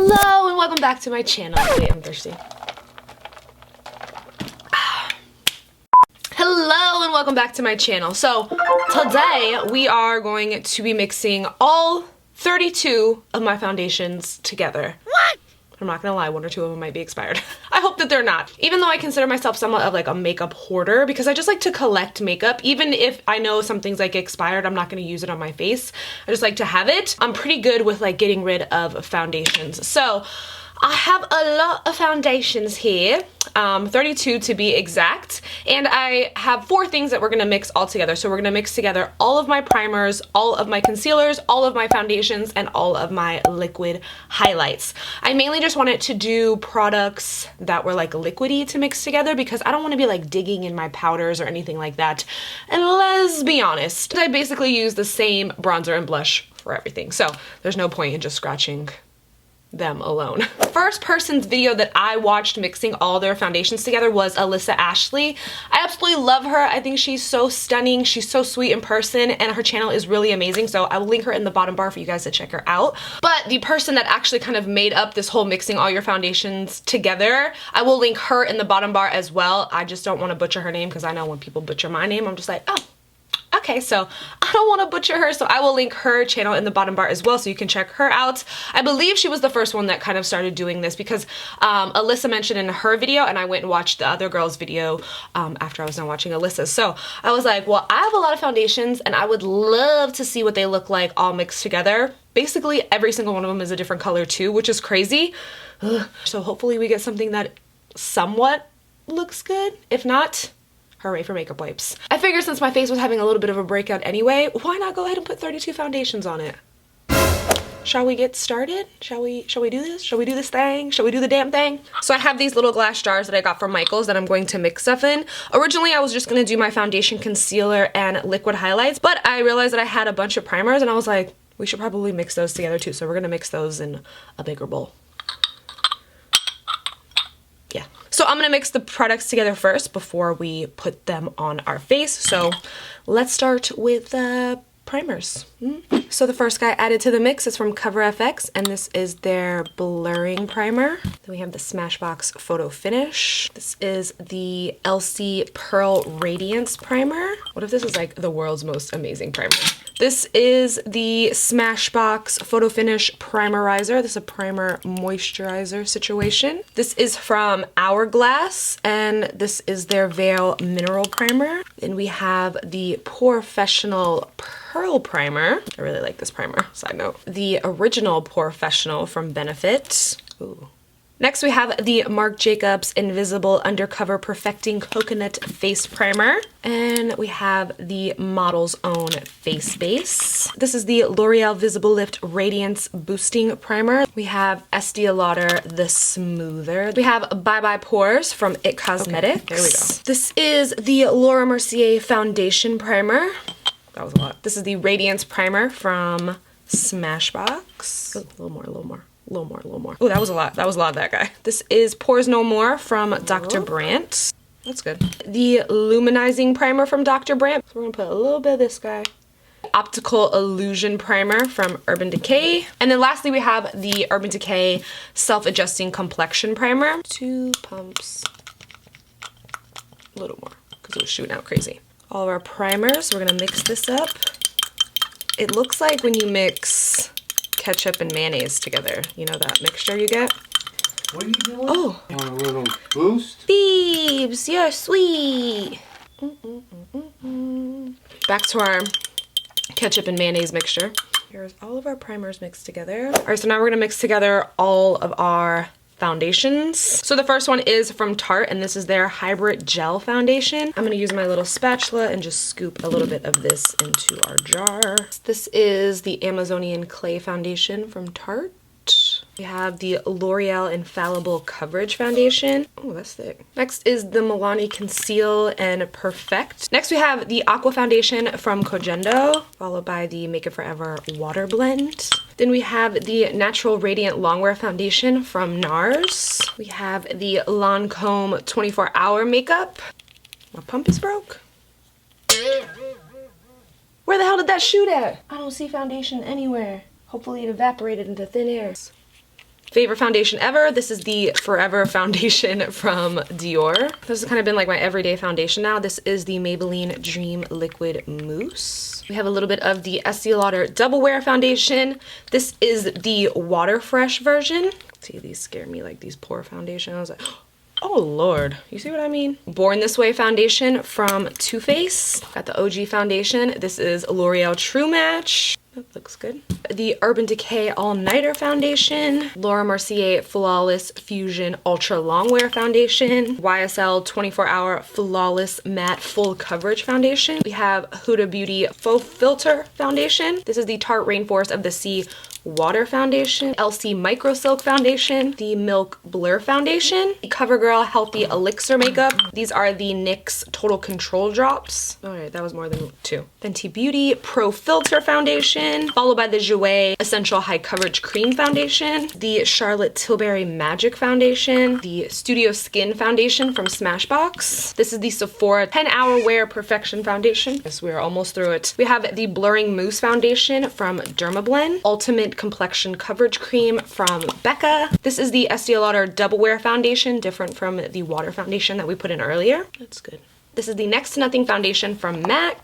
Hello and welcome back to my channel. Wait, I'm thirsty. Hello and welcome back to my channel. So today we are going to be mixing all 32 of my foundations together. What? I'm not gonna lie, one or two of them might be expired. I hope that they're not. Even though I consider myself somewhat of like a makeup hoarder because I just like to collect makeup. Even if I know some things like expired, I'm not gonna use it on my face. I just like to have it. I'm pretty good with like getting rid of foundations. So I have a lot of foundations here, 32 to be exact, and I have 4 things that we're gonna mix all together. So we're gonna mix together all of my primers, all of my concealers, all of my foundations, and all of my liquid highlights. I mainly just wanted to do products that were like liquidy to mix together because I don't wanna be like digging in my powders or anything like that. And let's be honest, I basically use the same bronzer and blush for everything. So there's no point in just scratching them alone. First person's video that I watched mixing all their foundations together was Alyssa Ashley. I absolutely love her. I think she's so stunning. She's so sweet in person and her channel is really amazing. So I will link her in the bottom bar for you guys to check her out. But the person that actually kind of made up this whole mixing all your foundations together, I will link her in the bottom bar as well. I just don't want to butcher her name because I know when people butcher my name, I'm just like, oh. Okay, so I don't want to butcher her, so I will link her channel in the bottom bar as well so you can check her out. I believe she was the first one that kind of started doing this because Alyssa mentioned in her video, and I went and watched the other girl's video after I was done watching Alyssa's. So I was like, well, I have a lot of foundations and I would love to see what they look like all mixed together. Basically, every single one of them is a different color too, which is crazy. Ugh. So hopefully we get something that somewhat looks good. If not, hooray for makeup wipes. I figured since my face was having a little bit of a breakout anyway, why not go ahead and put 32 foundations on it? Shall we get started? Shall we do this? Shall we do this thing? Shall we do the damn thing? So I have these little glass jars that I got from Michael's that I'm going to mix stuff in. Originally I was just gonna do my foundation, concealer, and liquid highlights, but I realized that I had a bunch of primers and I was like, we should probably mix those together too. So we're gonna mix those in a bigger bowl. Yeah. So I'm gonna mix the products together first before we put them on our face. So let's start with primers. So the first guy added to the mix is from Cover FX, and this is their blurring primer. Then we have the Smashbox Photo Finish. This is the LC Pearl Radiance Primer. What if this is like the world's most amazing primer? This is the Smashbox Photo Finish Primerizer. This is a primer moisturizer situation. This is from Hourglass, and this is their Veil Mineral Primer. Then we have the Professional Pearl Primer. I really like this primer, side note. The original Professional from Benefit. Ooh. Next we have the Marc Jacobs Invisible Undercover Perfecting Coconut Face Primer. And we have the Model's Own Face Base. This is the L'Oreal Visible Lift Radiance Boosting Primer. We have Estee Lauder The Smoother. We have Bye Bye Pores from It Cosmetics. Okay, there we go. This is the Laura Mercier Foundation Primer. That was a lot. This is the Radiance Primer from Smashbox. Ooh, a little more, a little more. A little more, a little more. Oh, that was a lot. That was a lot of that guy. This is Pores No More from Dr. Brandt. That's good. The Luminizing Primer from Dr. Brandt. So we're gonna put a little bit of this guy. Optical Illusion Primer from Urban Decay. And then lastly, we have the Urban Decay Self-Adjusting Complexion Primer. 2 pumps. A little more, because it was shooting out crazy. All of our primers, we're gonna mix this up. It looks like when you mix ketchup and mayonnaise together. You know that mixture you get? What are you doing? Oh. Want a little boost? Beebs, you're sweet. Back to our ketchup and mayonnaise mixture. Here's all of our primers mixed together. All right, so now we're gonna mix together all of our foundations. So the first one is from Tarte, and this is their Hybrid Gel Foundation. I'm gonna use my little spatula and just scoop a little bit of this into our jar. This is the Amazonian Clay Foundation from Tarte. We have the L'Oreal Infallible Coverage Foundation. Oh, that's thick. Next is the Milani Conceal and Perfect. Next we have the Aqua Foundation from Kojendo, followed by the Make It Forever Water Blend. Then we have the Natural Radiant Longwear Foundation from NARS. We have the Lancome 24 Hour Makeup. My pump is broke. Where the hell did that shoot at? I don't see foundation anywhere. Hopefully it evaporated into thin air. Favorite foundation ever. This is the Forever foundation from Dior. This has kind of been like my everyday foundation now. This is the Maybelline Dream Liquid Mousse. We have a little bit of the Estee Lauder Double Wear foundation. This is the Water Fresh version. See, these scare me, like these pore foundations. I was like, oh Lord, you see what I mean? Born This Way foundation from Too Faced. Got the OG foundation. This is L'Oreal True Match. That looks good. The Urban Decay All Nighter foundation. Laura Mercier Flawless Fusion Ultra Longwear foundation. YSL 24-Hour Flawless Matte Full Coverage foundation. We have Huda Beauty Faux Filter foundation. This is the Tarte Rainforest of the Sea Water foundation, LC Micro Silk foundation, the Milk Blur foundation, the CoverGirl Healthy Elixir makeup. These are the NYX Total Control drops. All right, that was more than two. Fenty Beauty Pro Filter foundation, followed by the Jouer Essential High Coverage Cream foundation, the Charlotte Tilbury Magic foundation, the Studio Skin foundation from Smashbox. This is the Sephora 10-Hour Wear Perfection foundation. Yes, we are almost through it. We have the Blurring Mousse foundation from Dermablend, Ultimate Complexion Coverage Cream from Becca. This is the Estee Lauder Double Wear foundation, different from the water foundation that we put in earlier. That's good. This is the Next to Nothing foundation from MAC.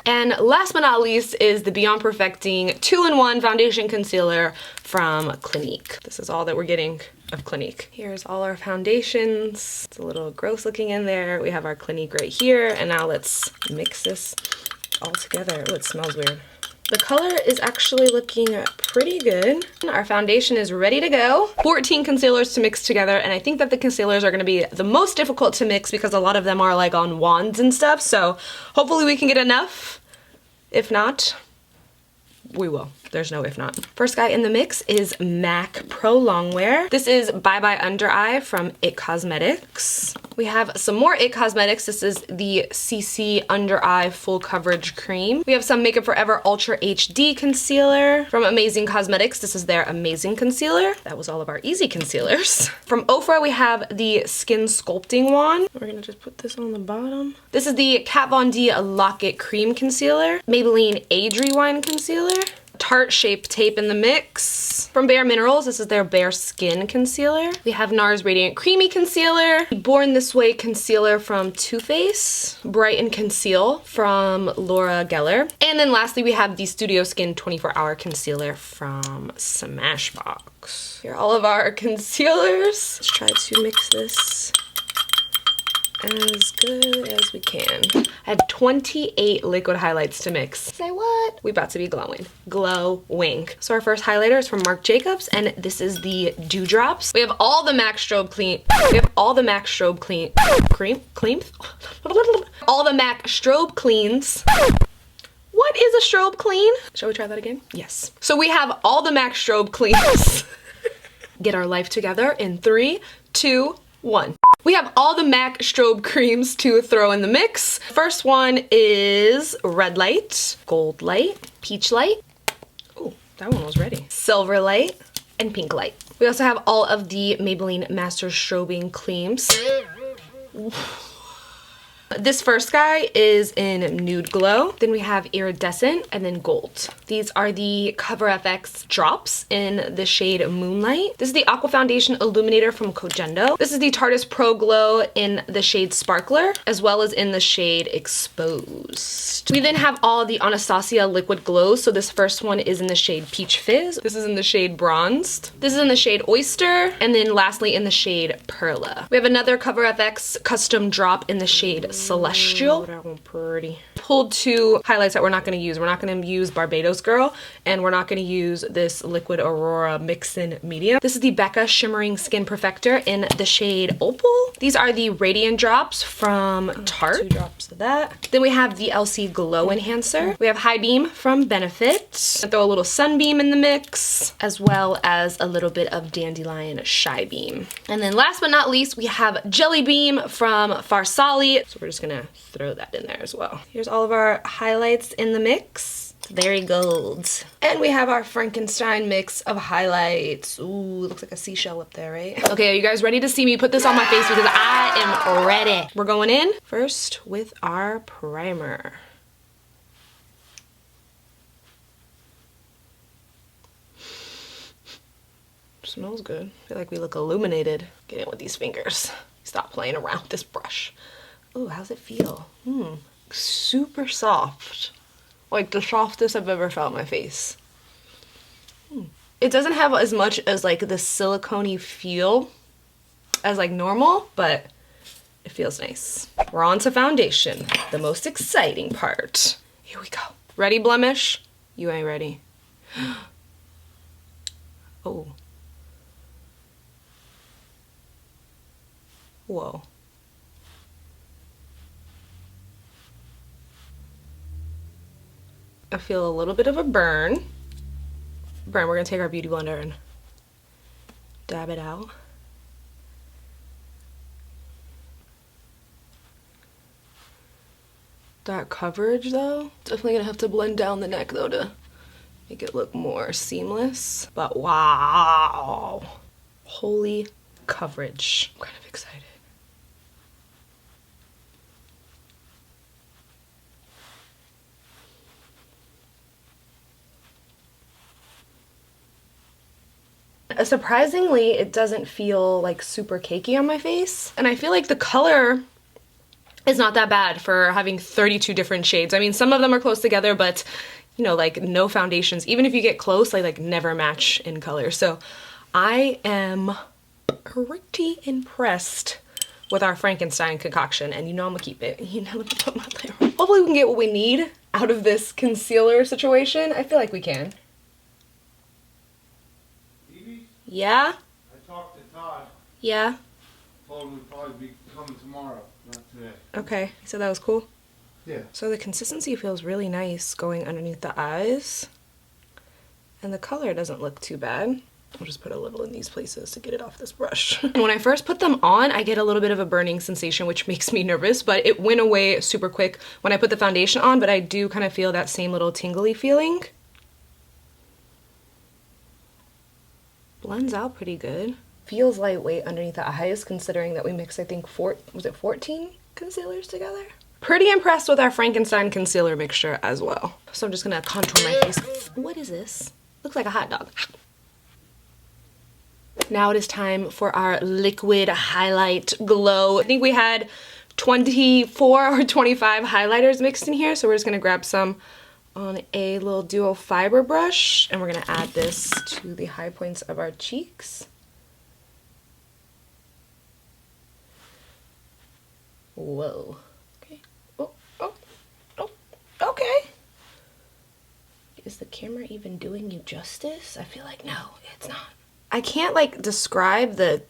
And last but not least is the Beyond Perfecting 2-in-1 foundation concealer from Clinique. This is all that we're getting of Clinique. Here's all our foundations. It's a little gross looking in there. We have our Clinique right here. And now let's mix this all together. Oh, it smells weird. The color is actually looking pretty good. Our foundation is ready to go. 14 concealers to mix together, and I think that the concealers are gonna be the most difficult to mix because a lot of them are like on wands and stuff, so hopefully we can get enough. If not, we will. There's no if not. First guy in the mix is MAC Prolongwear. This is Bye Bye Under Eye from IT Cosmetics. We have some more IT Cosmetics. This is the CC Under Eye Full Coverage Cream. We have some Makeup Forever Ultra HD Concealer from Amazing Cosmetics. This is their Amazing Concealer. That was all of our easy concealers. From Ofra, we have the Skin Sculpting Wand. We're gonna just put this on the bottom. This is the Kat Von D Lock-It Cream Concealer. Maybelline Age Rewind Concealer. Tarte Shape Tape in the mix. From Bare Minerals, this is their Bare Skin Concealer. We have NARS Radiant Creamy Concealer. Born This Way Concealer from Too Faced. Bright and Conceal from Laura Geller. And then lastly, we have the Studio Skin 24-Hour Concealer from Smashbox. Here are all of our concealers. Let's try to mix this as good as we can. I had 28 liquid highlights to mix. Say what? We about to be glowing. Glowing. So our first highlighter is from Marc Jacobs, and this is the Dewdrops. We have all the MAC Strobe Clean. We have all the MAC Strobe Clean. Cleans? All the MAC Strobe Cleans. What is a strobe clean? Shall we try that again? Yes. So we have all the MAC Strobe Cleans. Get our life together in 3, 2, 1. We have all the MAC Strobe Creams to throw in the mix. First one is Red Light, Gold Light, Peach Light. Oh, that one was ready. Silver Light, and Pink Light. We also have all of the Maybelline Master Strobing Creams. This first guy is in Nude Glow. Then we have Iridescent and then Gold. These are the Cover FX drops in the shade Moonlight. This is the Aqua Foundation Illuminator from Kojendo. This is the Tarteist Pro Glow in the shade Sparkler, as well as in the shade Exposed. We then have all the Anastasia Liquid Glows. So this first one is in the shade Peach Fizz. This is in the shade Bronzed. This is in the shade Oyster. And then lastly in the shade Perla. We have another Cover FX custom drop in the shade Celestial. Oh, that one pretty. Pulled two highlights that we're not going to use. We're not going to use Barbados Girl, and we're not going to use this Liquid Aurora Mix-In Medium. This is the Becca Shimmering Skin Perfector in the shade Opal. These are the Radiant Drops from Tarte. 2 drops of that. Then we have the LC Glow Enhancer. We have High Beam from Benefit. I'll throw a little Sunbeam in the mix, as well as a little bit of Dandelion Shy Beam. And then last but not least, we have Jelly Beam from Farsali. So we're just gonna throw that in there as well. Here's all of our highlights in the mix. It's very gold. And we have our Frankenstein mix of highlights. Ooh, looks like a seashell up there, right? Okay, are you guys ready to see me put this on my face because I am ready? We're going in first with our primer. Smells good. I feel like we look illuminated. Get in with these fingers. Stop playing around with this brush. Oh, how's it feel? Super soft. Like the softest I've ever felt on my face. It doesn't have as much as like the silicone-y feel as like normal, but it feels nice. We're on to foundation, the most exciting part. Here we go. Ready, Blemish? You ain't ready. Oh. Whoa. I feel a little bit of a burn. We're gonna take our beauty blender and dab it out. That coverage though, definitely gonna have to blend down the neck though to make it look more seamless. But wow, holy coverage. I'm kind of excited. Surprisingly, it doesn't feel like super cakey on my face. And I feel like the color is not that bad for having 32 different shades. I mean, some of them are close together, but you know, like no foundations, even if you get close, they like never match in color. So I am pretty impressed with our Frankenstein concoction, and you know I'm gonna keep it. You know, let me put my layer on. Hopefully we can get what we need out of this concealer situation. I feel like we can. Yeah? I talked to Todd. Yeah? Told him we'd probably be coming tomorrow, not today. Okay, so that was cool? Yeah. So the consistency feels really nice going underneath the eyes. And the color doesn't look too bad. I'll just put a little in these places to get it off this brush. And when I first put them on, I get a little bit of a burning sensation, which makes me nervous, but it went away super quick when I put the foundation on, but I do kind of feel that same little tingly feeling. Blends out pretty good. Feels lightweight underneath the eyes considering that we mixed, I think, was it 14 concealers together? Pretty impressed with our Frankenstein concealer mixture as well. So I'm just gonna contour my face. What is this? Looks like a hot dog. Now it is time for our liquid highlight glow. I think we had 24 or 25 highlighters mixed in here, so we're just gonna grab some on a little duo fiber brush, and we're gonna add this to the high points of our cheeks. Whoa. Okay. Oh, okay. Is the camera even doing you justice? I feel like no, it's not. I can't like describe the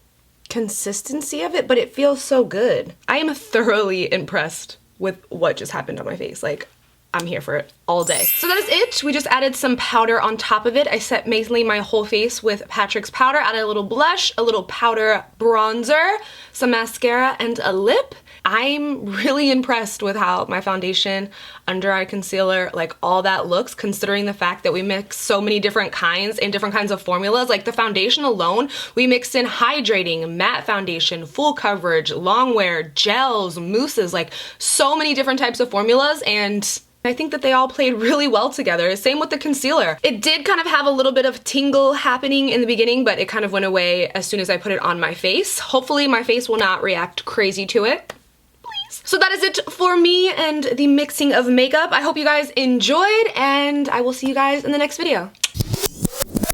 consistency of it, but it feels so good. I am thoroughly impressed with what just happened on my face. Like, I'm here for it all day. So that is it. We just added some powder on top of it. I set mainly my whole face with Patrick's powder, added a little blush, a little powder bronzer, some mascara, and a lip. I'm really impressed with how my foundation, under eye concealer, like all that looks, considering the fact that we mix so many different kinds and different kinds of formulas. Like the foundation alone, we mixed in hydrating, matte foundation, full coverage, long wear, gels, mousses, like so many different types of formulas, and I think that they all played really well together. Same with the concealer. It did kind of have a little bit of tingle happening in the beginning, but it kind of went away as soon as I put it on my face. Hopefully my face will not react crazy to it. Please. So that is it for me and the mixing of makeup. I hope you guys enjoyed, and I will see you guys in the next video.